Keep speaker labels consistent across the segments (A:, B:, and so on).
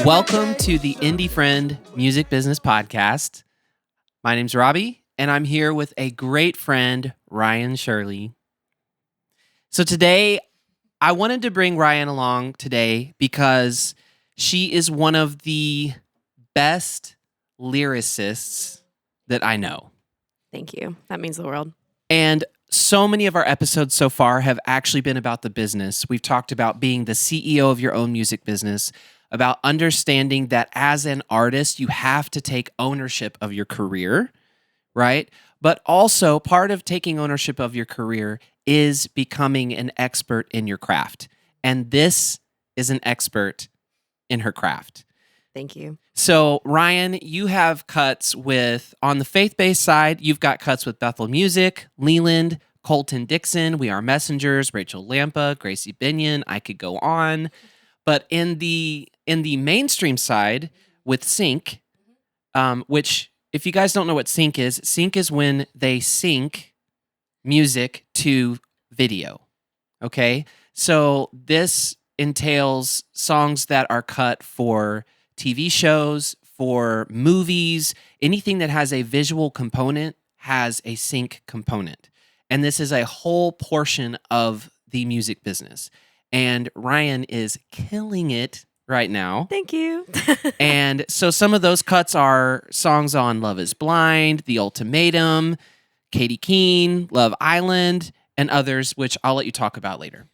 A: Welcome to the Indie Friend Music Business Podcast. My name's Robbie, and I'm here with a great friend, Rhyan Shirley. So today, I wanted to bring Rhyan along today because she is one of the best lyricists that I know.
B: Thank you. That means the world.
A: And so many of our episodes so far have actually been about the business. We've talked about being the CEO of your own music business, about understanding that as an artist, you have to take ownership of your career, right? But also part of taking ownership of your career is becoming an expert in your craft. And this is an expert in her craft.
B: Thank you.
A: So, Rhyan, you have cuts with, on the faith-based side, you've got cuts with Bethel Music, Leland, Colton Dixon, We Are Messengers, Rachel Lampa, Gracie Binion. I could go on. But in the mainstream side with sync, which if you guys don't know what sync is when they sync music to video. Okay? So this entails songs that are cut for TV shows, for movies, anything that has a visual component has a sync component. And this is a whole portion of the music business. And Rhyan is killing it right now.
B: Thank you.
A: And so some of those cuts are songs on Love is Blind, The Ultimatum, Katie Keene, Love Island, and others, which I'll let you talk about later.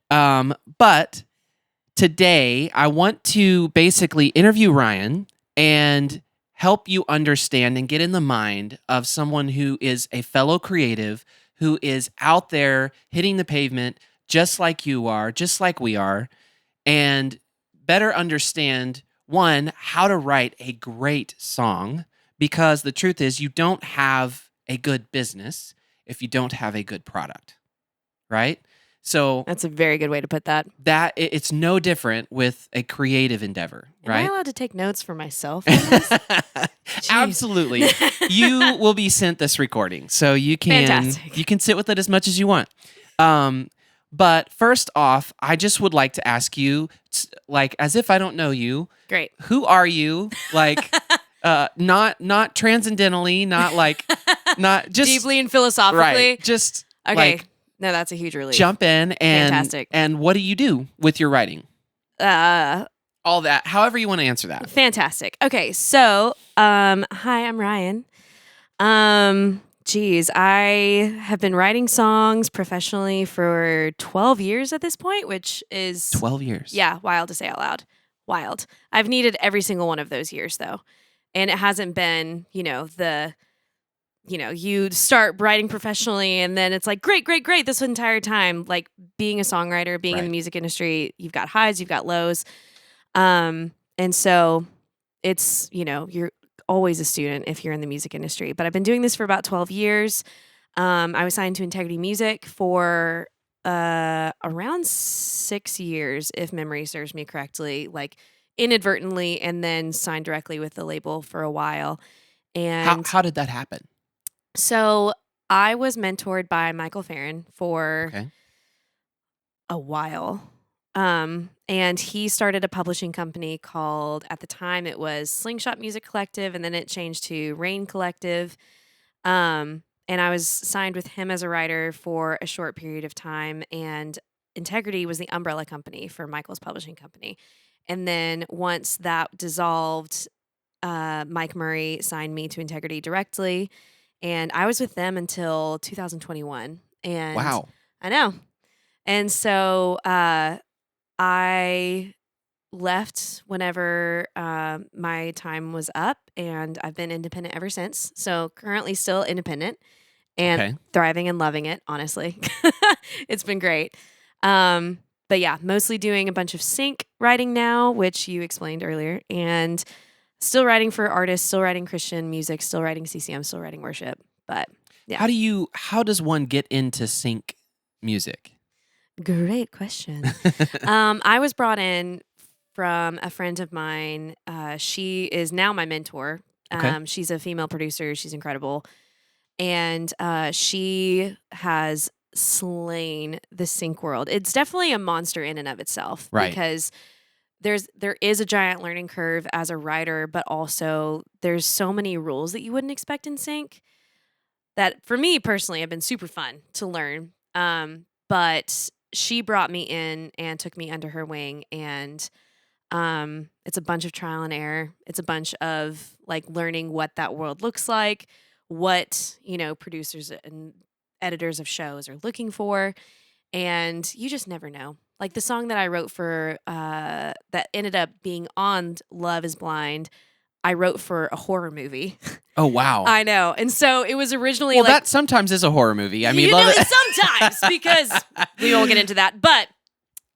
A: But today, I want to basically interview Rhyan and help you understand and get in the mind of someone who is a fellow creative, who is out there hitting the pavement just like you are, just like we are, and better understand, one, how to write a great song, because the truth is you don't have a good business if you don't have a good product, right? So
B: That's a very good way to put that.
A: It's no different with a creative endeavor, right?
B: Am I allowed to take notes for myself?
A: Absolutely. You will be sent this recording, so you can sit with it as much as you want. But first off, I just would like to ask you, like, as if I don't know you.
B: Great.
A: Who are you? Like, not transcendentally, not just
B: deeply and philosophically.
A: right? Just
B: okay.
A: Like,
B: No, that's a huge relief.
A: jump in and
B: Fantastic.
A: And what do you do with your writing? All that, however you want to answer that.
B: Fantastic. Okay, so hi, I'm Rhyan. I have been writing songs professionally for 12 years at this point, which is
A: 12 years.
B: Yeah, wild to say out loud. Wild. I've needed every single one of those years though. And it hasn't been, you start writing professionally and then it's like, great this entire time. Like being a songwriter, being in the music industry, you've got highs, you've got lows. And so it's, you're always a student if you're in the music industry. But I've been doing this for about 12 years. I was signed to Integrity Music for around 6 years, if memory serves me correctly, like inadvertently, and then signed directly with the label for a while. And
A: how did that happen?
B: So I was mentored by Michael Farron for a while. And he started a publishing company called, at the time it was Slingshot Music Collective, and then it changed to Rain Collective. And I was signed with him as a writer for a short period of time, and Integrity was the umbrella company for Michael's publishing company. And then once that dissolved, Mike Murray signed me to Integrity directly, and I was with them until 2021. And
A: wow.
B: I know. And so I left whenever my time was up, and I've been independent ever since. So currently still independent and thriving and loving it, honestly. It's been great. But yeah, mostly doing a bunch of sync writing now, which you explained earlier, and still writing for artists, still writing Christian music, still writing CCM, still writing worship. But yeah.
A: How does one get into sync music?
B: Great question. I was brought in from a friend of mine. She is now my mentor. She's a female producer. She's incredible. And she has slain the sync world. It's definitely a monster in and of itself.
A: Right.
B: Because there is a giant learning curve as a writer, but also there's so many rules that you wouldn't expect in sync that for me personally have been super fun to learn. But she brought me in and took me under her wing, and it's a bunch of trial and error. It's a bunch of like learning what that world looks like, what, producers and editors of shows are looking for, and you just never know. Like the song that I wrote for that ended up being on Love is Blind, I wrote for a horror movie.
A: Oh, wow.
B: I know. And so it was originally
A: that sometimes is a horror movie. I mean,
B: sometimes, because we won't get into that. But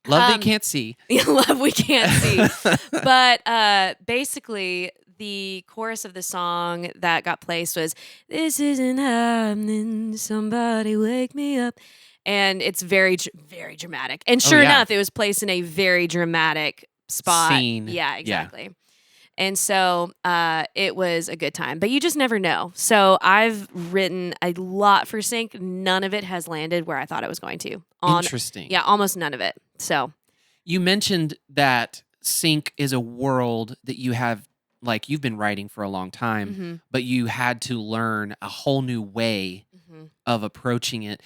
A: love we can't see.
B: Love we can't see. But basically, the chorus of the song that got placed was, "This isn't happening, somebody wake me up." And it's very, very dramatic. And sure enough, it was placed in a very dramatic spot.
A: Scene.
B: Yeah, exactly. Yeah. And so it was a good time. But you just never know. So I've written a lot for sync. None of it has landed where I thought it was going to.
A: Interesting.
B: Yeah, almost none of it. So
A: you mentioned that sync is a world that you have, like, you've been writing for a long time, but you had to learn a whole new way of approaching it.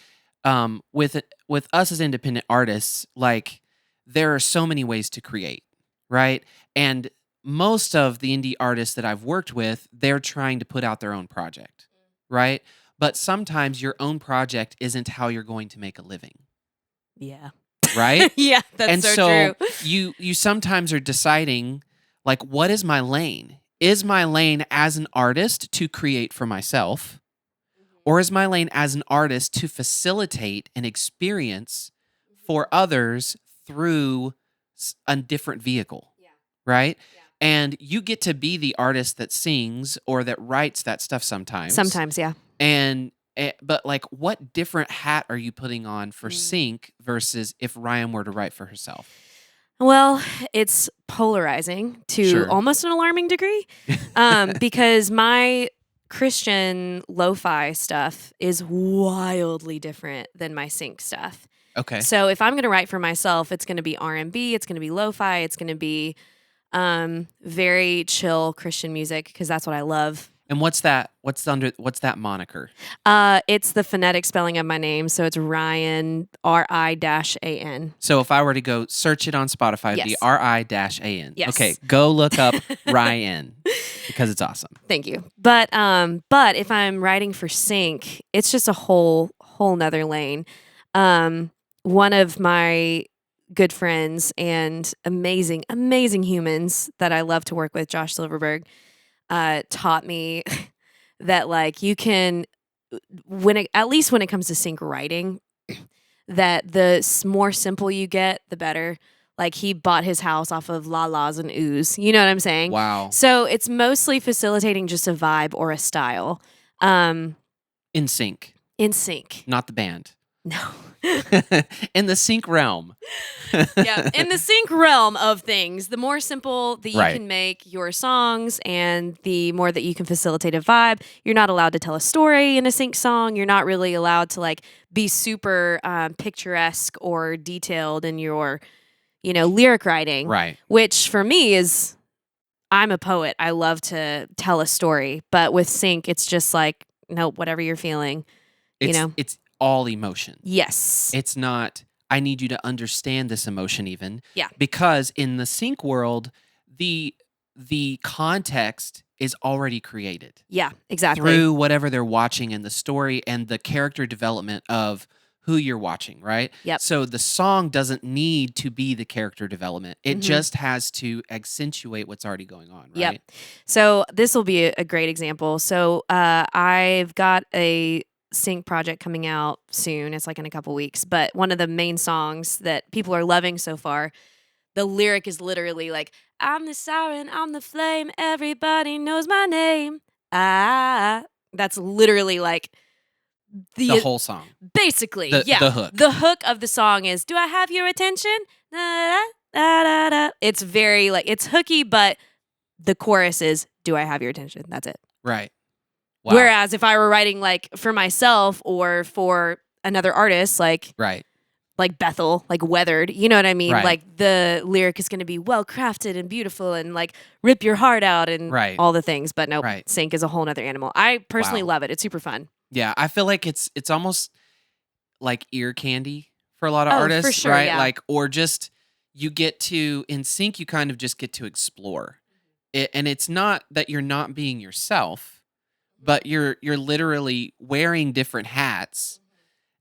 A: With us as independent artists, like, there are so many ways to create, right? And most of the indie artists that I've worked with, they're trying to put out their own project, right? But sometimes your own project isn't how you're going to make a living.
B: Yeah.
A: Right?
B: Yeah, that's so true.
A: you sometimes are deciding, like, what is my lane? Is my lane as an artist to create for myself? Or is my lane as an artist to facilitate an experience for others through a different vehicle, right? Yeah. And you get to be the artist that sings or that writes that stuff sometimes.
B: Sometimes, yeah.
A: But like, what different hat are you putting on for sync versus if Rhyan were to write for herself?
B: Well, it's polarizing to almost an alarming degree, because my Christian lo-fi stuff is wildly different than my sync stuff.
A: Okay.
B: So if I'm going to write for myself, it's going to be R&B, it's going to be lo-fi, it's going to be very chill Christian music, because that's what I love.
A: And what's that? What's that moniker?
B: It's the phonetic spelling of my name, so it's Rhyan, R-I-A-N.
A: So if I were to go search it on Spotify, it'd be R-I-A-N.
B: Yes.
A: Okay, go look up Rhyan, because it's awesome.
B: Thank you. But if I'm writing for sync, it's just a whole nother lane. One of my good friends and amazing humans that I love to work with, Josh Silverberg, taught me that, like, you can, at least when it comes to sync writing, that the more simple you get, the better. Like, he bought his house off of la-las and oohs. You know what I'm saying?
A: Wow.
B: So it's mostly facilitating just a vibe or a style.
A: In sync.
B: In sync.
A: Not the band.
B: No.
A: In the sync realm.
B: Yeah, in the sync realm of things, the more simple that you can make your songs and the more that you can facilitate a vibe. You're not allowed to tell a story in a sync song. You're not really allowed to, like, be super picturesque or detailed in your, lyric writing.
A: Right.
B: Which for me is, I'm a poet. I love to tell a story. But with sync, it's just like, nope, whatever you're feeling,
A: It's all emotion.
B: Yes.
A: It's not, I need you to understand this emotion even.
B: Yeah.
A: Because in the sync world, the context is already created.
B: Yeah, exactly.
A: Through whatever they're watching and the story and the character development of who you're watching, right?
B: Yep.
A: So the song doesn't need to be the character development. It just has to accentuate what's already going on, right?
B: Yep. So this will be a great example. So I've got a sync project coming out soon. It's like in a couple weeks. But one of the main songs that people are loving so far, the lyric is literally like, I'm the siren, I'm the flame, everybody knows my name. That's literally like
A: the whole song.
B: Basically,
A: the hook.
B: The hook of the song is, do I have your attention? Da, da, da, da. It's very, like, it's hooky, but the chorus is, do I have your attention? That's it.
A: Right. Wow.
B: Whereas if I were writing, like, for myself or for another artist, like,
A: right,
B: like Bethel, like weathered. You know what I mean?
A: Right.
B: Like the lyric is going to be well crafted and beautiful and like rip your heart out and all the things. But nope, sync is a whole nother animal. I personally love it. It's super fun.
A: Yeah, I feel like it's almost like ear candy for a lot of artists,
B: for sure,
A: right?
B: yeah.
A: Like, or just you get to in sync, you kind of just get to explore it, and it's not that you're not being yourself, but you're literally wearing different hats.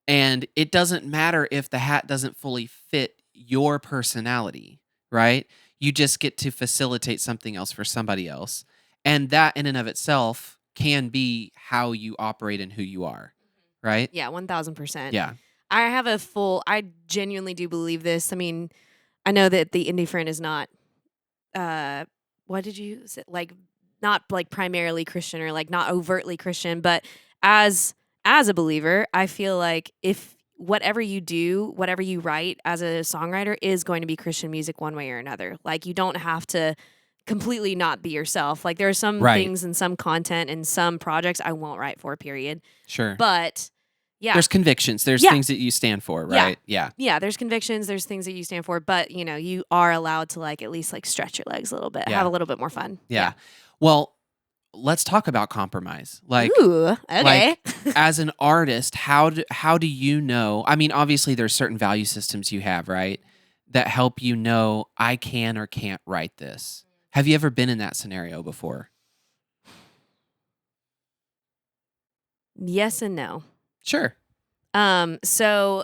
A: And it doesn't matter if the hat doesn't fully fit your personality, right? You just get to facilitate something else for somebody else. And that in and of itself can be how you operate and who you are, right?
B: Yeah, 1000%.
A: Yeah.
B: I genuinely do believe this. I mean, I know that the indie friend is not, what did you say? Like, not like primarily Christian or like not overtly Christian, but as a believer, I feel like if whatever you do, whatever you write as a songwriter is going to be Christian music one way or another. Like you don't have to completely not be yourself. Like there are some things and some content and some projects I won't write for, period.
A: Sure.
B: But yeah.
A: There's convictions. There's things that you stand for, right?
B: Yeah. Yeah, there's convictions, there's things that you stand for, but you know, you are allowed to like at least like stretch your legs a little bit, have a little bit more fun.
A: Yeah. Well, let's talk about compromise. Like,
B: ooh, okay.
A: Like, as an artist, how do you know? I mean, obviously, there's certain value systems you have, right, that help you know I can or can't write this. Have you ever been in that scenario before?
B: Yes and no.
A: Sure.
B: So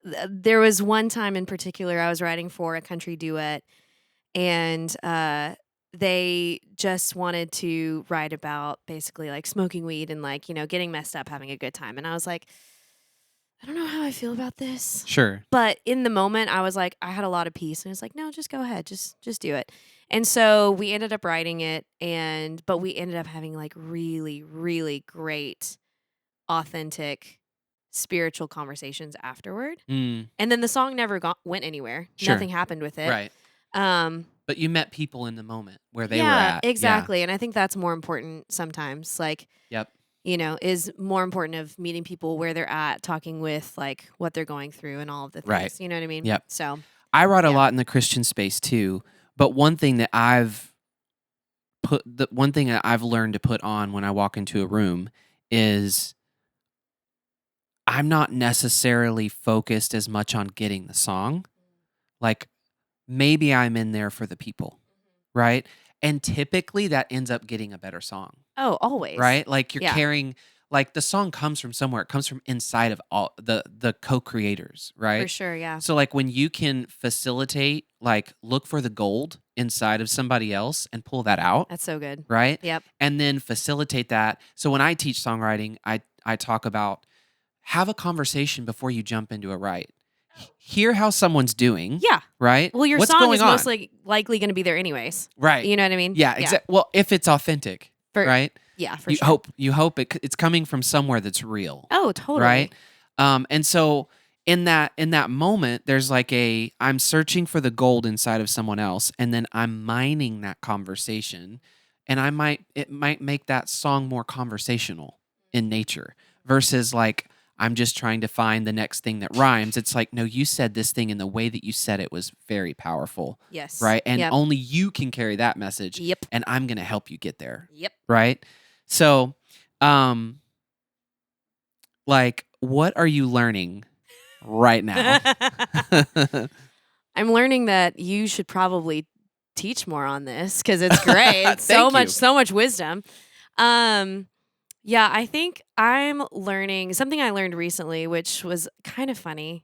B: there was one time in particular I was writing for a country duet, and they just wanted to write about basically like smoking weed and like, you know, getting messed up, having a good time. And I was like, I don't know how I feel about this.
A: Sure.
B: But in the moment I was like, I had a lot of peace and I was like, no, just go ahead. Just do it. And so we ended up writing it but we ended up having like really, really great, authentic, spiritual conversations afterward. And then the song never went anywhere.
A: Sure.
B: Nothing happened with it.
A: Right. But you met people in the moment where they were at.
B: Exactly. Yeah. And I think that's more important sometimes. Like, you know, is more important of meeting people where they're at, talking with like what they're going through and all of the things.
A: Right.
B: You know what I mean?
A: Yep.
B: So
A: I write a lot in the Christian space too. But one thing that I've learned to put on when I walk into a room is I'm not necessarily focused as much on getting the song. Like, maybe I'm in there for the people, right? And typically that ends up getting a better song.
B: Oh, always.
A: Right? Like you're carrying, like the song comes from somewhere. It comes from inside of all the co-creators, right?
B: For sure, yeah.
A: So like when you can facilitate, like look for the gold inside of somebody else and pull that out.
B: That's so good.
A: Right?
B: Yep.
A: And then facilitate that. So when I teach songwriting, I talk about have a conversation before you jump into a write. Hear how someone's doing.
B: Yeah.
A: Right?
B: Well, your
A: What's
B: song
A: going
B: is
A: on?
B: most likely going to be there anyways.
A: Right.
B: You know what I mean?
A: Yeah, exactly. Well, if it's authentic, right?
B: Yeah, for
A: you
B: sure.
A: You hope it's coming from somewhere that's real.
B: Oh, totally.
A: Right? And so in that moment, there's like I'm searching for the gold inside of someone else, and then I'm mining that conversation, and it might make that song more conversational in nature versus like I'm just trying to find the next thing that rhymes. It's like, no, you said this thing and the way that you said it was very powerful.
B: Yes.
A: Right? And only you can carry that message.
B: Yep.
A: And I'm going to help you get there.
B: Yep.
A: Right? So, like, what are you learning right now?
B: I'm learning that you should probably teach more on this because it's great. so much wisdom. Yeah, I think I'm learning something I learned recently, which was kind of funny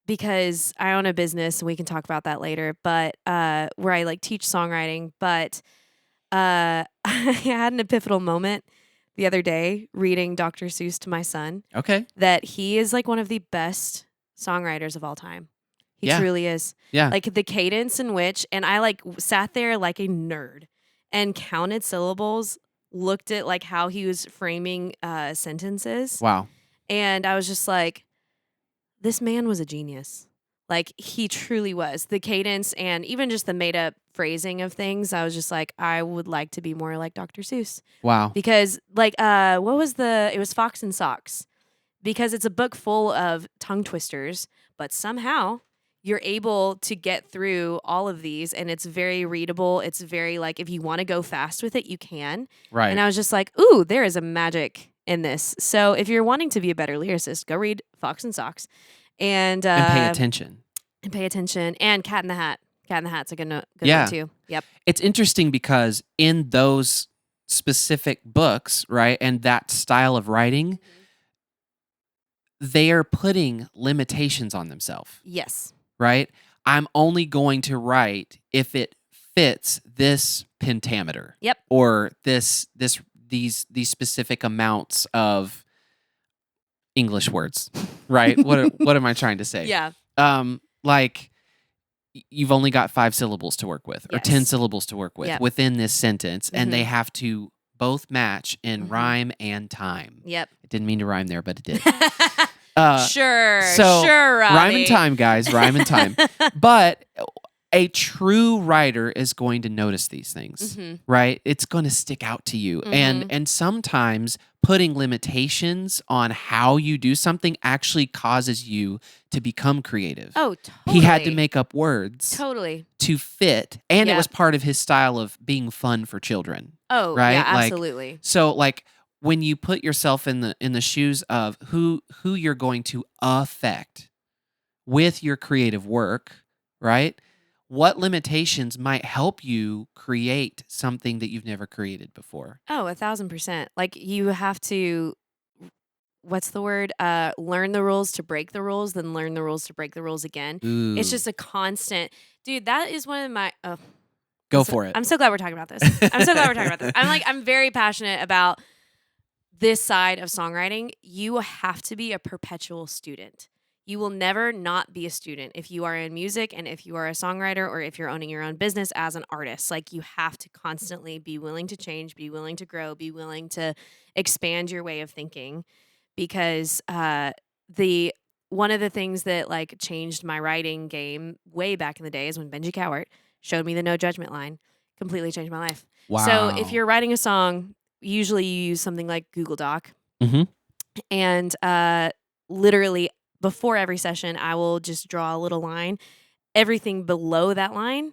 B: because I own a business and we can talk about that later, but where I like teach songwriting, but I had an epiphanal moment the other day reading Dr. Seuss to my son.
A: Okay.
B: That he is like one of the best songwriters of all time. He truly is.
A: Yeah.
B: Like the cadence in which, and I like sat there like a nerd and counted syllables, looked at like how he was framing sentences.
A: Wow.
B: And I was just like, this man was a genius. Like he truly was. The cadence and even just the made up phrasing of things, I was just like, I would like to be more like Dr. Seuss.
A: Wow.
B: Because like it was Fox and Socks. because it's a book full of tongue twisters, but somehow you're able to get through all of these, and it's very readable. It's very like, if you want to go fast with it, you can.
A: Right.
B: And I was just like, ooh, there is a magic in this. So if you're wanting to be a better lyricist, go read Fox and Socks and
A: pay attention.
B: And pay attention. And Cat in the Hat. Cat in the Hat's a good
A: Yeah.
B: one too. Yep.
A: It's interesting because in those specific books, right, and that style of writing, they are putting limitations on themselves.
B: Yes.
A: Right? I'm only going to write if it fits this pentameter.
B: Yep.
A: Or these specific amounts of English words. Right? What am I trying to say?
B: Yeah.
A: Like you've only got 5 syllables to work with, or 10 syllables to work with within this sentence, and they have to both match in rhyme and time.
B: Yep.
A: It didn't mean to rhyme there, but it did.
B: Sure,
A: Robbie. Rhyme and time, guys. Rhyme and time. But a true writer is going to notice these things, right? It's going to stick out to you. And sometimes putting limitations on how you do something actually causes you to become creative.
B: Oh, totally.
A: He had to make up words to fit. And it was part of his style of being fun for children.
B: Oh,
A: right?
B: Yeah, absolutely.
A: So when you put yourself in the shoes of who you're going to affect with your creative work, right? What limitations might help you create something that you've never created before?
B: Oh, 1,000%. Like you have to, what's the word? Learn the rules to break the rules, then learn the rules to break the rules again.
A: Ooh.
B: It's just a constant, dude. That is one of my.
A: Go for it.
B: I'm so glad we're talking about this. I'm very passionate about this side of songwriting. You have to be a perpetual student. You will never not be a student if you are in music and if you are a songwriter or if you're owning your own business as an artist. Like you have to constantly be willing to change, be willing to grow, be willing to expand your way of thinking, because one of the things that like changed my writing game way back in the day is when Benji Cowart showed me the no judgment line. Completely changed my life.
A: Wow.
B: So if you're writing a song, usually you use something like Google Doc. And literally before every session, I will just draw a little line. Everything below that line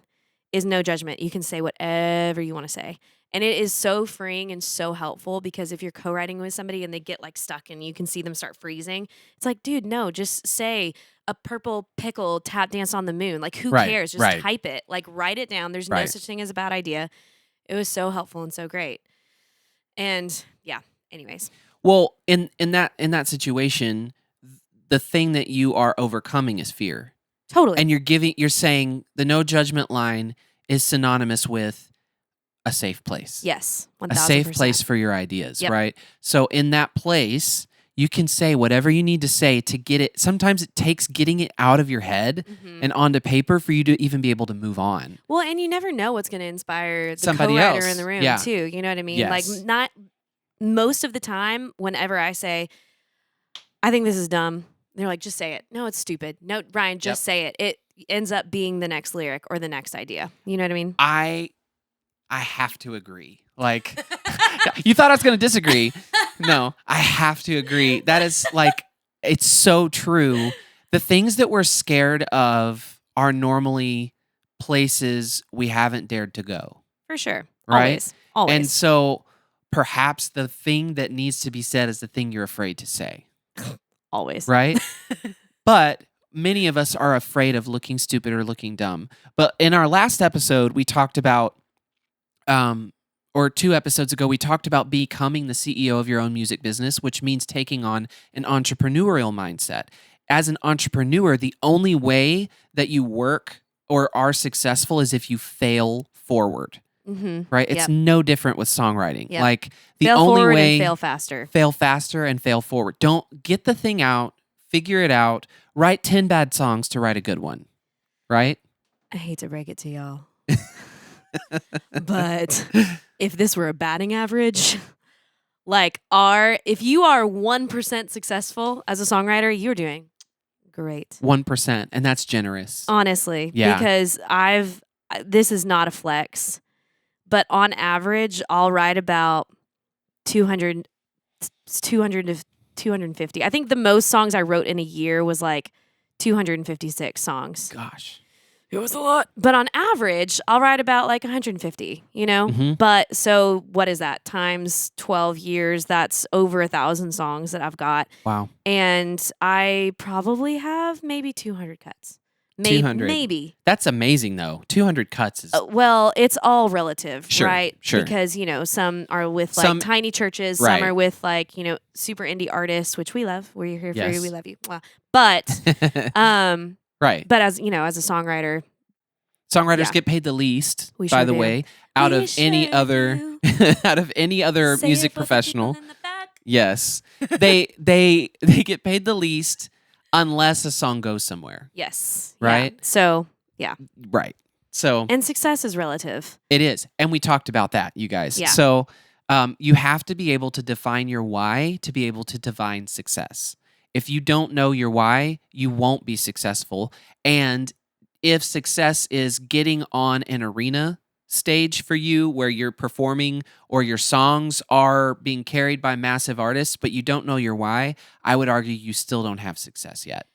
B: is no judgment. You can say whatever you want to say. And it is so freeing and so helpful, because if you're co-writing with somebody and they get like stuck and you can see them start freezing, it's like, dude, no, just say a purple pickle tap dance on the moon. Like who cares? Just type it. Like write it down. There's no such thing as a bad idea. It was so helpful and so great. And yeah, anyways.
A: Well, in that situation, the thing that you are overcoming is fear.
B: Totally.
A: And you're saying the no judgment line is synonymous with a safe place.
B: Yes, 1,000%.
A: A safe place for your ideas, right? So in that place, you can say whatever you need to say to get it. Sometimes it takes getting it out of your head and onto paper for you to even be able to move on.
B: Well, and you never know what's going to inspire the
A: somebody
B: co-writer
A: else
B: in the room too. You know what I mean?
A: Yes.
B: Like not most of the time, whenever I say, I think this is dumb, they're like, just say it. No, it's stupid. No, Ryan, just say it. It ends up being the next lyric or the next idea. You know what I mean?
A: I have to agree. Like, you thought I was going to disagree. No, I have to agree. That is like, it's so true. The things that we're scared of are normally places we haven't dared to go.
B: For sure.
A: Right?
B: Always.
A: And so perhaps the thing that needs to be said is the thing you're afraid to say.
B: Always.
A: Right? But many of us are afraid of looking stupid or looking dumb. But in our last episode, we talked about, or 2 episodes ago, we talked about becoming the CEO of your own music business, which means taking on an entrepreneurial mindset. As an entrepreneur, the only way that you work or are successful is if you fail forward. Right? It's no different with songwriting. Like the
B: fail
A: only
B: forward
A: way,
B: and fail faster
A: and fail forward. Don't get the thing out, figure it out, write 10 bad songs to write a good one. Right?
B: I hate to break it to y'all. But if this were a batting average, like if you are 1% successful as a songwriter, you're doing great.
A: 1%, and that's generous.
B: Honestly, because this is not a flex, but on average, I'll write about 200 to 250. I think the most songs I wrote in a year was like 256 songs.
A: Gosh.
B: It was a lot. But on average, I'll write about like 150,
A: Mm-hmm.
B: But so what is that? Times 12 years, that's over 1,000 songs that I've got.
A: Wow.
B: And I probably have maybe 200 cuts.
A: 200.
B: Maybe.
A: That's amazing, though. 200 cuts is...
B: well, it's all relative,
A: Sure,
B: right?
A: sure.
B: Because, some are with like
A: Some-
B: tiny churches.
A: Right.
B: Some are with like, super indie artists, which we love. We're here for
A: Yes.
B: you. We love you. Well, but,
A: right.
B: but as a songwriter,
A: Songwriters get paid the least,
B: We
A: by
B: sure
A: the
B: do.
A: way, out
B: We
A: of any
B: sure
A: other
B: do.
A: out of any other
B: Say it
A: music
B: for the
A: professional.
B: people in the back.
A: Yes. they get paid the least unless a song goes somewhere.
B: Yes.
A: Right?
B: Yeah. So, yeah.
A: Right. So
B: And success is relative.
A: it is. And we talked about that, you guys.
B: Yeah.
A: So you have to be able to define your why to be able to define success. If you don't know your why, you won't be successful. And if success is getting on an arena stage for you where you're performing or your songs are being carried by massive artists, but you don't know your why, I would argue you still don't have success yet.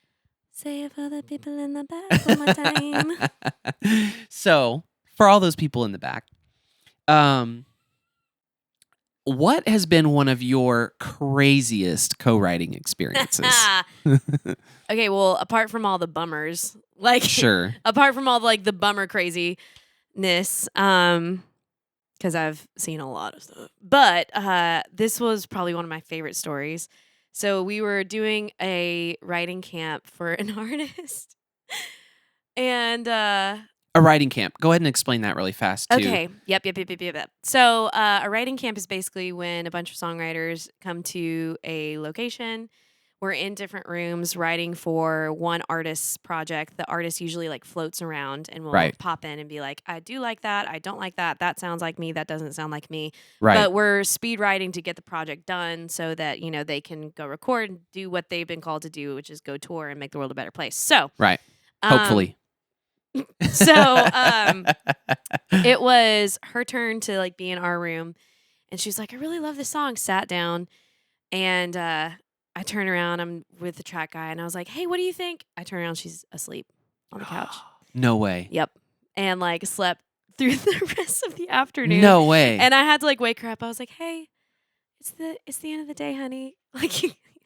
B: Say it for the people in the back one more time.
A: So, for all those people in the back, what has been one of your craziest co-writing experiences?
B: Okay, well, apart from all the bummers, like
A: Sure.
B: apart from all the bummer craziness, because I've seen a lot of stuff. But this was probably one of my favorite stories. So we were doing a writing camp for an artist, and
A: A writing camp. Go ahead and explain that really fast, too.
B: okay, yep. So a writing camp is basically when a bunch of songwriters come to a location. We're in different rooms writing for one artist's project. The artist usually floats around and will pop in and be like, I do like that. I don't like that. That sounds like me. That doesn't sound like me.
A: Right.
B: But we're speed writing to get the project done so that, they can go record and do what they've been called to do, which is go tour and make the world a better place. So,
A: right. Hopefully.
B: So it was her turn to be in our room, and she was like, I really love this song. Sat down, and I turn around, I'm with the track guy, and I was like, hey, what do you think? I turn around, she's asleep on the couch.
A: No way.
B: Yep. And slept through the rest of the afternoon.
A: No way.
B: And I had to wake her up. I was like, hey, it's the end of the day, honey.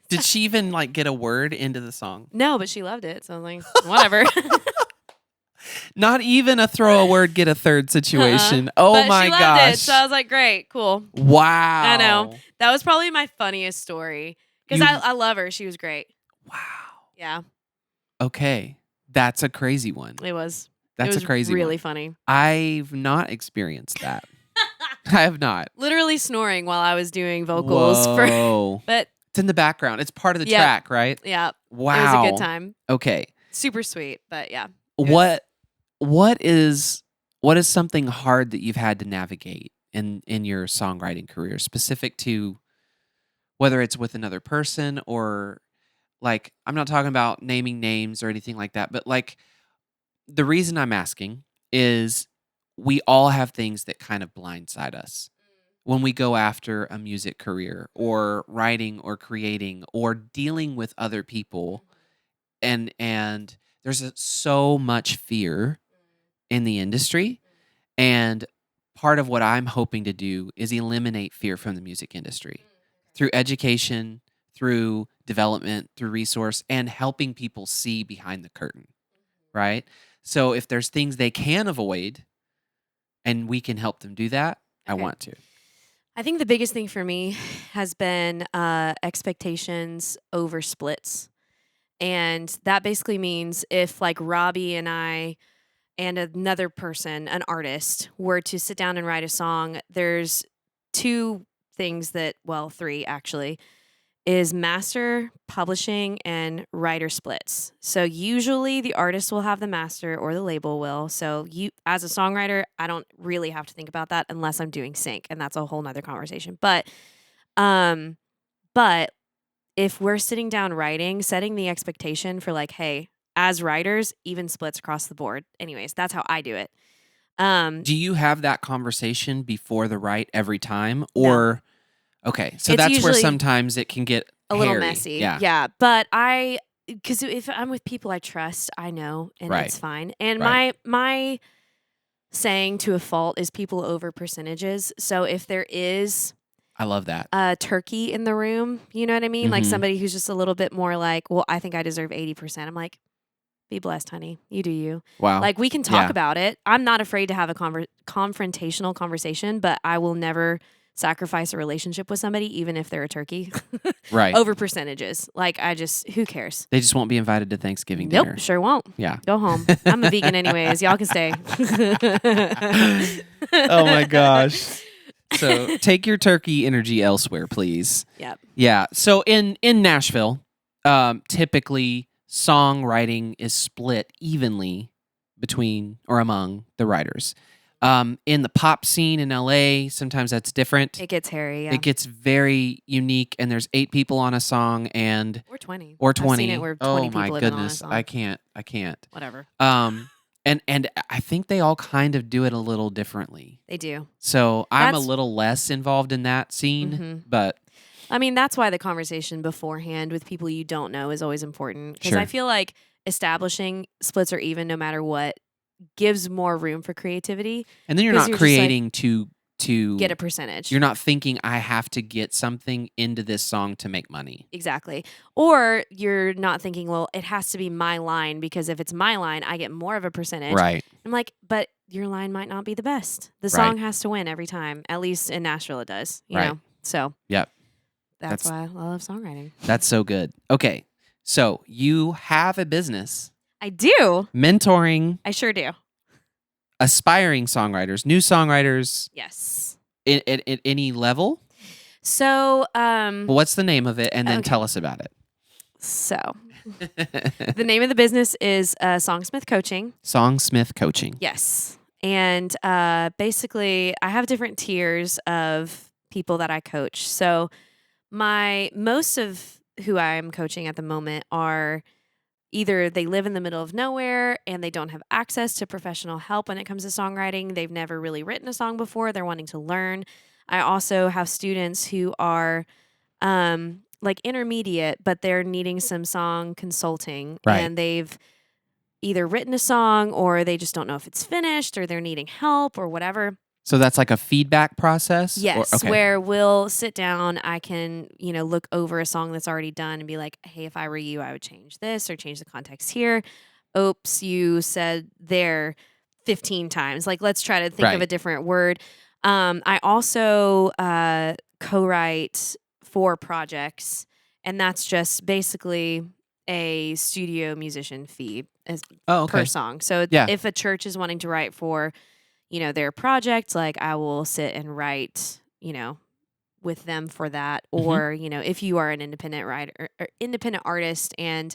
A: Did she even get a word into the song?
B: No, but she loved it. So I was like, whatever.
A: Not even a throw a word, get a third situation. Oh
B: but
A: my
B: she loved
A: gosh.
B: it, so I was like, great, cool.
A: Wow.
B: I know. That was probably my funniest story. Because I love her. She was great.
A: Wow.
B: Yeah.
A: Okay. That's a crazy one.
B: It was.
A: That's
B: it was
A: a crazy
B: really
A: one.
B: funny.
A: I've not experienced that. I have not.
B: Literally snoring while I was doing vocals.
A: Whoa.
B: But
A: it's in the background. It's part of the
B: Yep.
A: track, right?
B: yeah,
A: Wow.
B: it was a good time.
A: Okay.
B: Super sweet, but yeah.
A: What is something hard that you've had to navigate in your songwriting career, specific to whether it's with another person or I'm not talking about naming names or anything like that, but the reason I'm asking is we all have things that kind of blindside us when we go after a music career or writing or creating or dealing with other people, and there's so much fear in the industry, and part of what I'm hoping to do is eliminate fear from the music industry through education, through development, through resource, and helping people see behind the curtain, right? So if there's things they can avoid and we can help them do that, I want to.
B: I think the biggest thing for me has been expectations over splits. And that basically means if Robbie and I and another person, an artist, were to sit down and write a song, there's two things three actually, is master, publishing, and writer splits. So usually the artist will have the master or the label will. So you, as a songwriter, I don't really have to think about that unless I'm doing sync, and that's a whole nother conversation. But if we're sitting down writing, setting the expectation for hey, as writers, even splits across the board. Anyways, that's how I do it.
A: Do you have that conversation before the write every time? Or, okay, so
B: It's
A: that's where
B: usually-
A: sometimes it can get
B: a little
A: hairy.
B: messy.
A: Yeah.
B: Yeah. But because if I'm with people I trust, I know, and
A: Right.
B: it's fine. And
A: Right.
B: my saying to a fault is people over percentages. So if there is
A: I love that.
B: a turkey in the room, you know what I mean? Like
A: Mhm.
B: somebody who's just a little bit more like, well, I think I deserve 80%. I'm like, be blessed, honey. You do you.
A: Wow.
B: Like we can talk
A: Yeah.
B: about it. I'm not afraid to have a confrontational conversation, but I will never sacrifice a relationship with somebody, even if they're a turkey,
A: Right.
B: over percentages. Like who cares?
A: They just won't be invited to Thanksgiving
B: Nope,
A: dinner.
B: sure won't.
A: Yeah.
B: Go home. I'm a vegan anyways. Y'all can stay.
A: Oh my gosh. So take your turkey energy elsewhere, please.
B: Yep.
A: Yeah. So in Nashville, typically songwriting is split evenly between or among the writers. In the pop scene in LA, sometimes that's different.
B: It gets hairy, yeah.
A: It gets very unique, and there's 8 people on a song, and
B: or 20.
A: or
B: I've
A: 20.
B: seen it where 20
A: oh my
B: people have been on a
A: goodness,
B: song.
A: I can't.
B: Whatever.
A: And I think they all kind of do it a little differently.
B: They do.
A: So I'm a
B: That's-
A: little less involved in that scene,
B: Mhm.
A: but
B: I mean, that's why the conversation beforehand with people you don't know is always important. Because I
A: Sure.
B: feel like establishing splits or even no matter what gives more room for creativity.
A: and then you're
B: 'Cause
A: not
B: you're just like,
A: creating to
B: Get a percentage.
A: You're not thinking I have to get something into this song to make money.
B: Exactly. Or you're not thinking, well, it has to be my line because if it's my line, I get more of a percentage.
A: Right.
B: I'm like, but your line might not be the best. The
A: Right.
B: song has to win every time. At least in Nashville it does. You
A: Right.
B: know? So
A: Yep.
B: that's why I love songwriting.
A: That's so good. Okay. So you have a business
B: I do.
A: mentoring
B: I sure do.
A: aspiring songwriters, new songwriters
B: Yes.
A: at any level.
B: So,
A: Well, what's the name of it? And then
B: Okay.
A: tell us about it.
B: So the name of the business is Songsmith Coaching.
A: Songsmith Coaching.
B: Yes. And basically, I have different tiers of people that I coach. So most of who I'm coaching at the moment are either they live in the middle of nowhere and they don't have access to professional help when it comes to songwriting. They've never really written a song before. They're wanting to learn. I also have students who are like intermediate, but they're needing some song consulting.
A: Right.
B: And they've either written a song or they just don't know if it's finished or they're needing help or whatever.
A: So that's like a feedback process?
B: Yes,
A: okay.
B: where we'll sit down, I can, look over a song that's already done and be like, hey, if I were you, I would change this or change the context here. Oops, you said there 15 times. Like, let's try to think of
A: Right.
B: a different word. I also co-write 4 projects, and that's just basically a studio musician fee per song. So
A: Yeah.
B: if a church is wanting to write for their project, like I will sit and write, with them for that.
A: Mhm.
B: Or, if you are an independent writer or independent artist and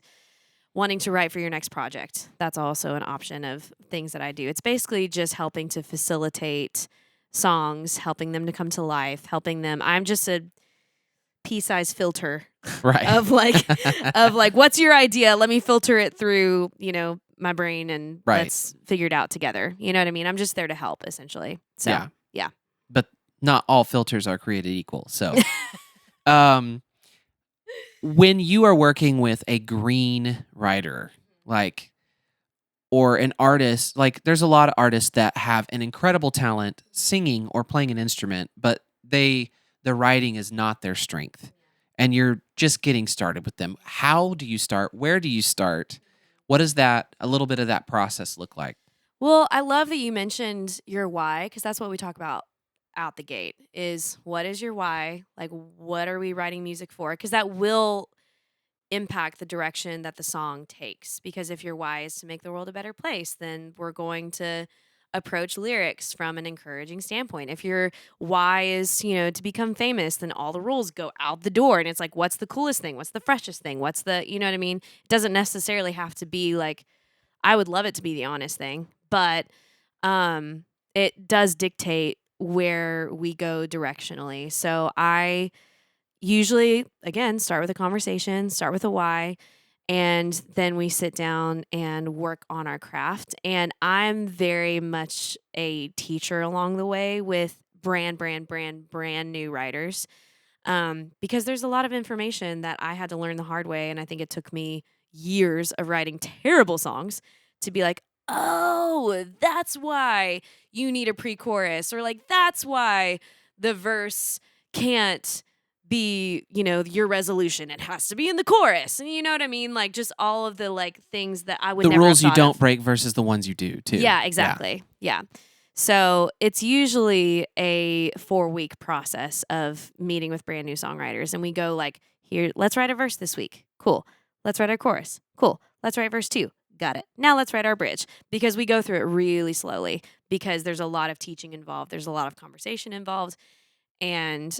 B: wanting to write for your next project, that's also an option of things that I do. It's basically just helping to facilitate songs, helping them to come to life, helping them. I'm just a pea-sized filter
A: Right.
B: of like, what's your idea? Let me filter it through, my brain and
A: Right.
B: let's figure it out together. You know what I mean? I'm just there to help, essentially. So, yeah.
A: But not all filters are created equal. So, when you are working with a green writer, or an artist, there's a lot of artists that have an incredible talent singing or playing an instrument, but the writing is not their strength. And you're just getting started with them. How do you start? Where do you start? What does a little bit of that process look like?
B: Well, I love that you mentioned your why, because that's what we talk about out the gate is what is your why? Like, what are we writing music for? Because that will impact the direction that the song takes. Because if your why is to make the world a better place, then we're going to approach lyrics from an encouraging standpoint. If your why is, to become famous, then all the rules go out the door. And it's like, what's the coolest thing? What's the freshest thing? What's the, you know what I mean? It doesn't necessarily have to be like, I would love it to be the honest thing, but it does dictate where we go directionally. So I usually, again, start with a conversation, start with a why, and then we sit down and work on our craft. And I'm very much a teacher along the way with brand new writers. Because there's a lot of information that I had to learn the hard way. And I think it took me years of writing terrible songs to be like, oh, that's why you need a pre-chorus, or like, that's why the verse can't be, your resolution. It has to be in the chorus. And you know what I mean? Like, just all of the like things that I would never have
A: rules you
B: thought
A: don't
B: of.
A: break versus the ones you do too.
B: Yeah, exactly. Yeah. So it's usually a 4-week process of meeting with brand new songwriters. And we go like, here, let's write a verse this week. Cool. Let's write our chorus. Cool. Let's write verse 2. Got it. Now let's write our bridge, because we go through it really slowly, because there's a lot of teaching involved. There's a lot of conversation involved. And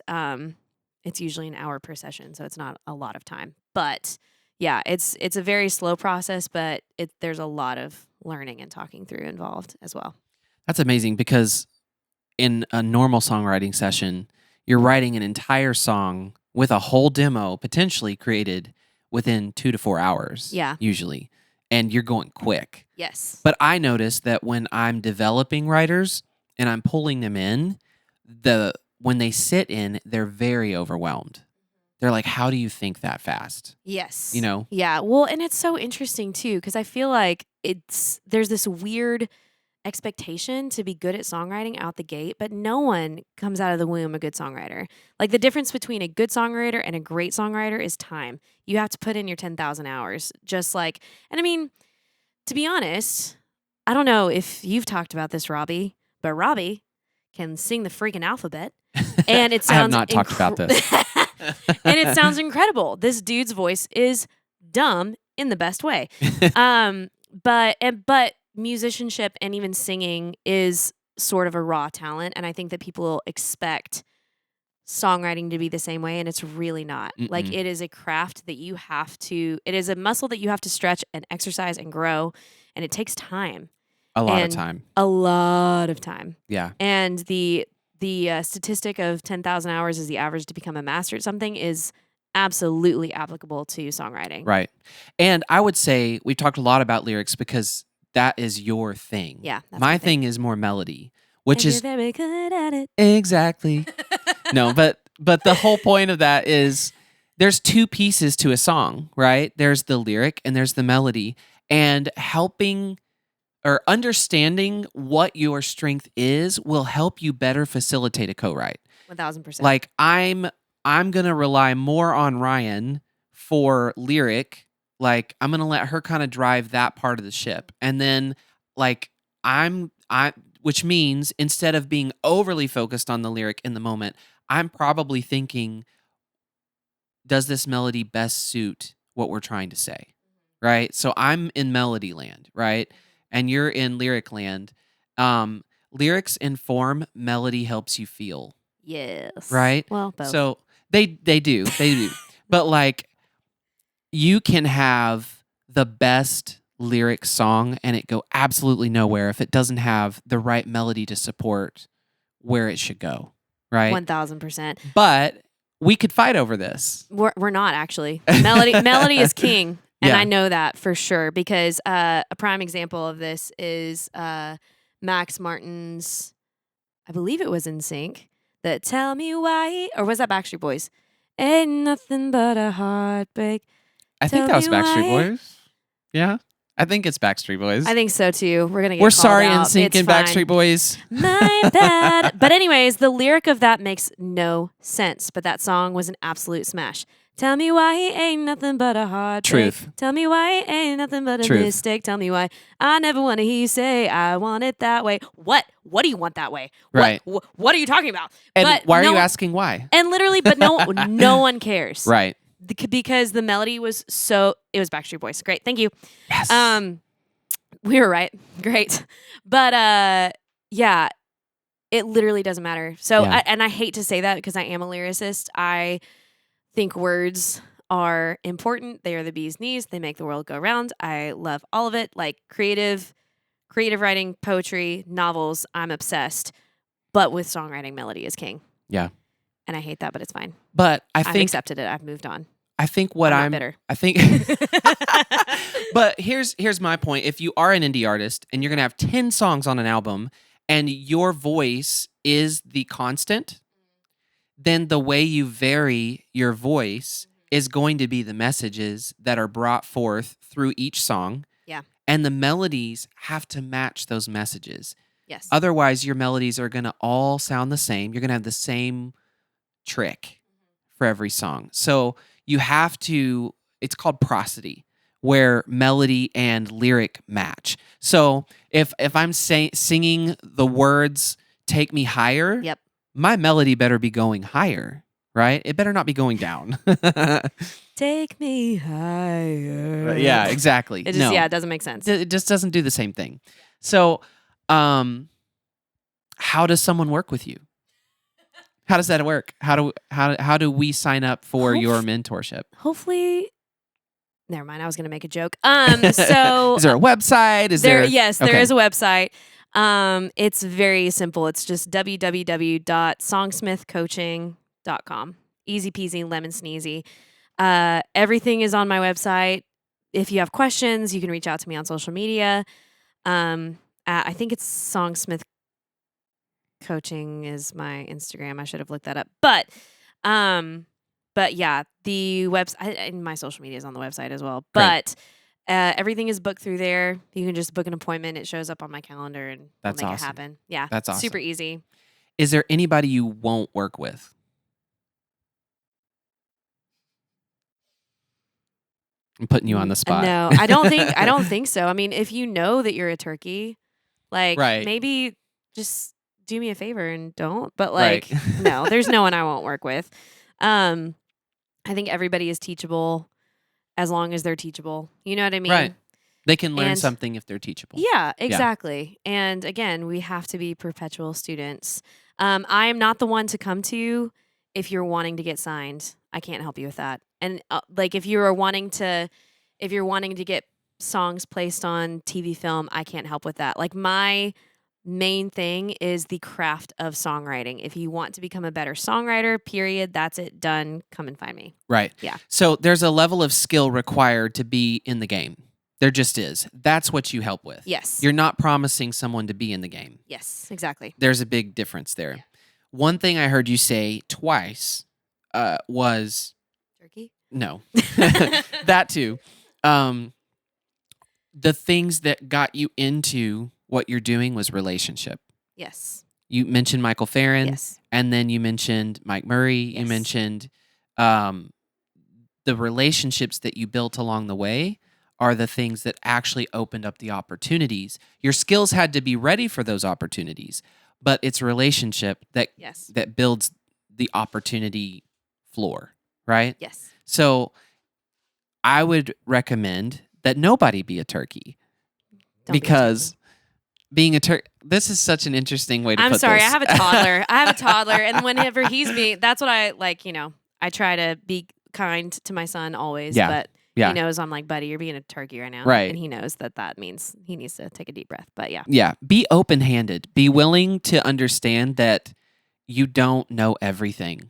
B: it's usually an hour per session, so it's not a lot of time. But yeah, it's a very slow process, but there's a lot of learning and talking through involved as well.
A: That's amazing, because in a normal songwriting session, you're writing an entire song with a whole demo potentially created within 2 to 4 hours.
B: Yeah.
A: Usually. And you're going quick.
B: Yes.
A: But I notice that when I'm developing writers and I'm pulling them in, when they sit in, they're very overwhelmed. They're like, how do you think that fast?
B: Yes.
A: Yeah.
B: Well, and it's so interesting too, because I feel like there's this weird expectation to be good at songwriting out the gate, but no one comes out of the womb a good songwriter. Like, the difference between a good songwriter and a great songwriter is time. You have to put in your 10,000 hours. And I mean, to be honest, I don't know if you've talked about this, Robbie, but Robbie can sing the freaking alphabet. And it sounds
A: I have not talked about this.
B: And it sounds incredible. This dude's voice is dumb in the best way. But musicianship and even singing is sort of a raw talent. And I think that people expect songwriting to be the same way, and it's really not.
A: Mm-mm.
B: Like, it is a craft that it is a muscle that you have to stretch and exercise and grow. And it takes time.
A: A lot of time.
B: A lot of time.
A: Yeah.
B: And the statistic of 10,000 hours is the average to become a master at something is absolutely applicable to songwriting.
A: Right. And I would say we've talked a lot about lyrics because that is your thing.
B: Yeah. That's
A: my thing is more melody, which is
B: you're very good at it.
A: Exactly. No, but the whole point of that is there's 2 pieces to a song, right? There's the lyric and there's the melody, and helping or understanding what your strength is will help you better facilitate a co-write.
B: 1,000%.
A: Like, I'm going to rely more on Ryan for lyric. Like, I'm going to let her kind of drive that part of the ship. And then like which means instead of being overly focused on the lyric in the moment, I'm probably thinking, does this melody best suit what we're trying to say? Right? So I'm in melody land, right? And you're in lyric land. Lyrics inform, melody helps you feel.
B: Yes.
A: Right?
B: Well, both.
A: So they do. But like, you can have the best lyric song and it go absolutely nowhere if it doesn't have the right melody to support where it should go. Right?
B: 1,000%.
A: But we could fight over this.
B: We're not, actually. Melody is king. And
A: Yeah.
B: I know that for sure, because a prime example of this is Max Martin's, I believe it was In Sync, that Tell Me Why, or was that Backstreet Boys? Ain't nothing but a heartbreak.
A: I think that was
B: Tell me
A: Backstreet
B: why.
A: Boys. Yeah. I think it's Backstreet Boys.
B: I think so too. We're gonna get
A: We're
B: called
A: sorry,
B: out.
A: In Sync
B: It's
A: and
B: fine.
A: Backstreet Boys.
B: My bad. But anyways, the lyric of that makes no sense. But that song was an absolute smash. Tell me why he ain't nothing but a heartbreak.
A: Truth.
B: Tell me why he ain't nothing but a
A: Truth.
B: mistake. Tell me why I never want to hear you say I want it that way. What? What do you want that way?
A: Right.
B: What are you talking about?
A: And
B: But
A: why are
B: no
A: you
B: one-
A: asking why?
B: And literally, but no one cares.
A: Right.
B: Because the melody was it was Backstreet Boys. Great. Thank you.
A: Yes.
B: We were right. Great. But yeah, it literally doesn't matter. So,
A: Yeah.
B: I hate to say that because I am a lyricist. I think words are important. They are the bee's knees. They make the world go round. I love all of it. Like creative writing, poetry, novels. I'm obsessed. But with songwriting, melody is king.
A: Yeah.
B: And I hate that, but it's fine.
A: But I
B: I've
A: think
B: accepted it. I've moved on.
A: I think what
B: I'm not bitter.
A: I think But here's my point. If you are an indie artist and you're going to have 10 songs on an album and your voice is the constant, then the way you vary your voice is going to be the messages that are brought forth through each song.
B: Yeah.
A: And the melodies have to match those messages.
B: Yes.
A: Otherwise, your melodies are going to all sound the same. You're going to have the same trick for every song. So you have to, it's called prosody, where melody and lyric match. So if I'm singing the words "Take Me Higher,"
B: Yep.
A: my melody better be going higher, right? It better not be going down.
B: Take me higher.
A: Yeah, exactly.
B: It just
A: no,
B: it doesn't make sense.
A: it just doesn't do the same thing. So, how does someone work with you? How does that work? How do we sign up for your mentorship?
B: Hopefully, never mind. I was going to make a joke. So
A: is there a website?
B: Yes, there is a website. It's very simple. It's just www.songsmithcoaching.com. Easy peasy, lemon sneezy. Everything is on my website. If you have questions, you can reach out to me on social media. I think it's Songsmith Coaching is my Instagram. I should have looked that up. But yeah, the website and my social media is on the website as well. But everything is booked through there. You can just book an appointment. It shows up on my calendar and we'll make it happen. Yeah.
A: That's awesome.
B: Super easy.
A: Is there anybody you won't work with? I'm putting you on the spot.
B: No, I don't think so. I mean, if you know that you're a turkey, like maybe just do me a favor and don't. But no, there's no one I won't work with. I think everybody is teachable as long as they're teachable. You know what I mean?
A: Right. They can learn something if they're teachable.
B: Yeah, exactly. Yeah. And again, we have to be perpetual students. I am not the one to come to if you're wanting to get signed. I can't help you with that. And if you're wanting to get songs placed on TV film, I can't help with that. Like my main thing is the craft of songwriting. If you want to become a better songwriter, period, that's it, done, come and find me.
A: Right.
B: Yeah.
A: So there's a level of skill required to be in the game. There just is. That's what you help with.
B: Yes.
A: You're not promising someone to be in the game.
B: Yes, exactly.
A: There's a big difference there. Yeah. One thing I heard you say twice was...
B: Turkey?
A: No. That too. The things that got you into what you're doing was relationship.
B: Yes.
A: You mentioned Michael Farron.
B: Yes.
A: And then you mentioned Mike Murray. Yes. You mentioned the relationships that you built along the way are the things that actually opened up the opportunities. Your skills had to be ready for those opportunities, but it's relationship that builds the opportunity floor, right?
B: Yes.
A: So I would recommend that nobody be a turkey. Because being a turkey, this is such an interesting way to put this.
B: I'm sorry, I have a toddler. And whenever he's being, that's what I like, I try to be kind to my son always. Yeah. But he knows I'm like, buddy, you're being a turkey right now.
A: Right.
B: And he knows that means he needs to take a deep breath. But yeah.
A: Yeah. Be open-handed. Be willing to understand that you don't know everything.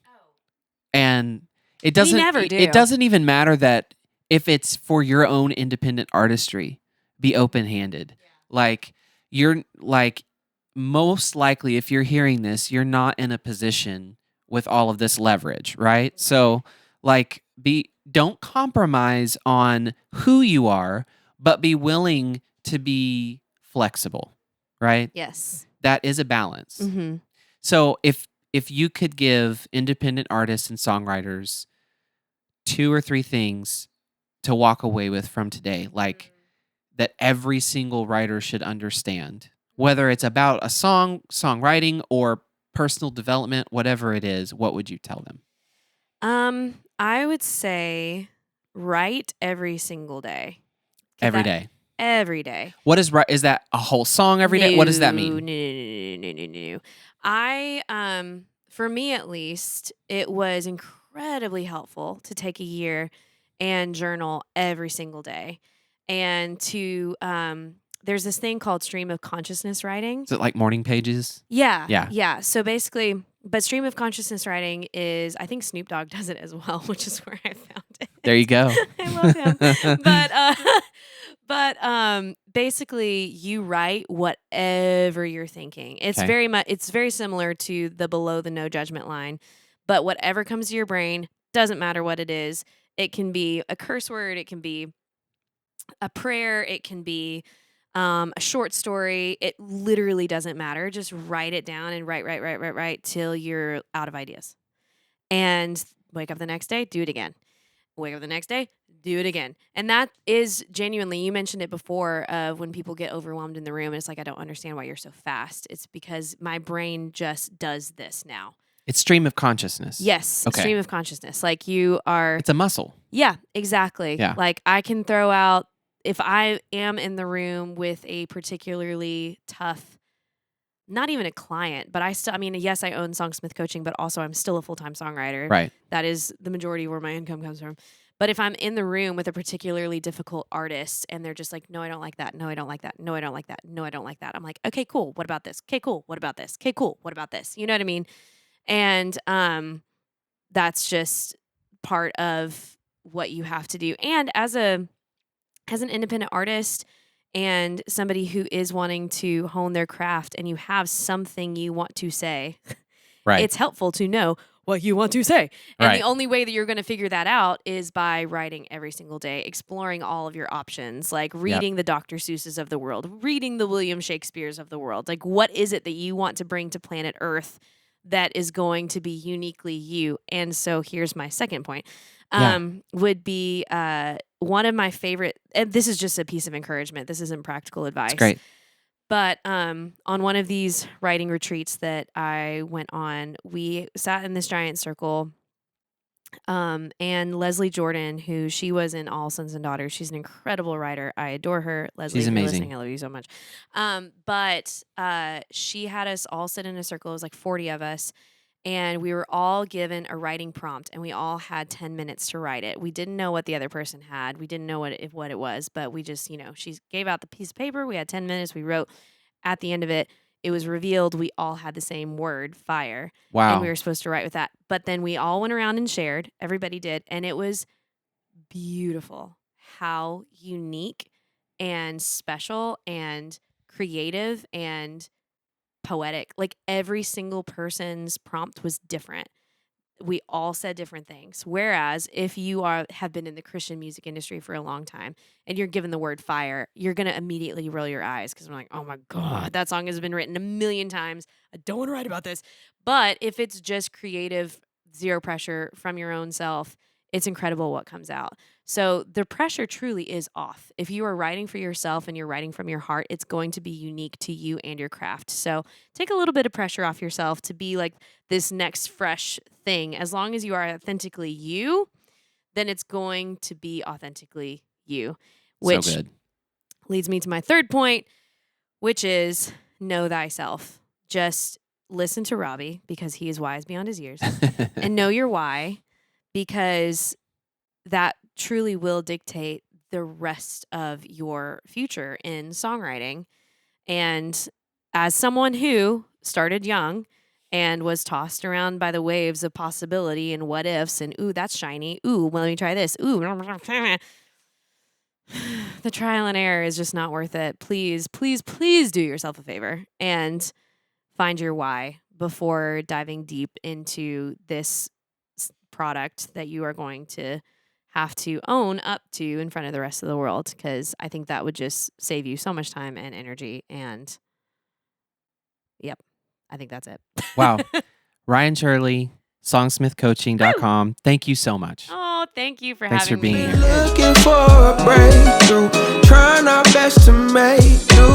A: And it doesn't,
B: we never do.
A: It doesn't even matter that if it's for your own independent artistry, be open-handed. Yeah. Like, you're like, most likely if you're hearing this, you're not in a position with all of this leverage, right? So like, don't compromise on who you are, but be willing to be flexible, right?
B: Yes.
A: That is a balance.
B: Mm-hmm.
A: So if you could give independent artists and songwriters 2 or 3 things to walk away with from today, like that every single writer should understand, whether it's about a song, songwriting, or personal development, whatever it is, what would you tell them?
B: I would say write every single day.
A: Every day.
B: Every day.
A: What is right? Is that a whole song every day? What does that mean?
B: No. For me at least, it was incredibly helpful to take a year and journal every single day. And to there's this thing called stream of consciousness writing.
A: Is it like morning pages?
B: Yeah. So basically, but stream of consciousness writing is, I think Snoop Dogg does it as well, which is where I found it.
A: There you go.
B: I love him. But basically, you write whatever you're thinking. It's very similar to the below the no judgment line, But whatever comes to your brain, doesn't matter what it is. It can be a curse word. It can be a prayer. It can be a short story. It literally doesn't matter. Just write it down and write till you're out of ideas. And wake up the next day, do it again. Wake up the next day, do it again. And that is genuinely, you mentioned it before, of when people get overwhelmed in the room. And it's like, I don't understand why you're so fast. It's because my brain just does this now.
A: It's stream of consciousness.
B: Yes, stream of consciousness. Like you are...
A: It's a muscle.
B: Yeah, exactly.
A: Yeah.
B: Like I can throw out, if I am in the room with a particularly tough, not even a client, but yes, I own Songsmith Coaching, but also I'm still a full-time songwriter.
A: Right.
B: That is the majority of where my income comes from. But if I'm in the room with a particularly difficult artist and they're just like, no, I don't like that. No, I don't like that. No, I don't like that. No, I don't like that. I'm like, okay, cool. What about this? Okay, cool. What about this? Okay, cool. What about this? You know what I mean? And that's just part of what you have to do. And as an independent artist and somebody who is wanting to hone their craft and you have something you want to say,
A: right,
B: it's helpful to know what you want to say. And
A: right.
B: The only way that you're going to figure that out is by writing every single day, exploring all of your options, like reading the Dr. Seuss's of the world, reading the William Shakespeare's of the world. Like, what is it that you want to bring to planet Earth that is going to be uniquely you? And so here's my second point, would be one of my favorite, and this is just a piece of encouragement. This isn't practical advice.
A: It's great.
B: But on one of these writing retreats that I went on, we sat in this giant circle, and Leslie Jordan, who she was in All Sons and Daughters, she's an incredible writer. I adore her. Leslie,
A: she's amazing.
B: I love you so much. But she had us all sit in a circle. It was like 40 of us. And we were all given a writing prompt, and we all had 10 minutes to write it. We didn't know what the other person had. We didn't know what it was, but we just, she gave out the piece of paper. We had 10 minutes. We wrote. At the end of it, it was revealed we all had the same word, fire.
A: Wow.
B: And we were supposed to write with that. But then we all went around and shared. Everybody did. And it was beautiful how unique and special and creative and poetic. Like every single person's prompt was different. We all said different things. Whereas if you have been in the Christian music industry for a long time and you're given the word fire, you're going to immediately roll your eyes because I'm like, oh my God, that song has been written a million times. I don't want to write about this. But if it's just creative, zero pressure from your own self, it's incredible what comes out. So the pressure truly is off. If you are writing for yourself and you're writing from your heart, it's going to be unique to you and your craft. So take a little bit of pressure off yourself to be like this next fresh thing. As long as you are authentically you, then it's going to be authentically you. Which
A: so good.
B: Leads me to my third point, which is know thyself. Just listen to Robbie because he is wise beyond his years and know your why, because that truly will dictate the rest of your future in songwriting. And as someone who started young and was tossed around by the waves of possibility and what ifs and, ooh, that's shiny. Ooh, well, let me try this. Ooh, the trial and error is just not worth it. Please, please, please do yourself a favor and find your why before diving deep into this product that you are going to have to own up to in front of the rest of the world, because I think that would just save you so much time and energy. And yep, I think that's it.
A: Wow. Rhyan Shirley, songsmithcoaching.com. Thank you so much.
B: Oh, thank you for
A: Thanks
B: having me.
A: Thanks for being here.
C: Looking for a breakthrough, trying our best to make do.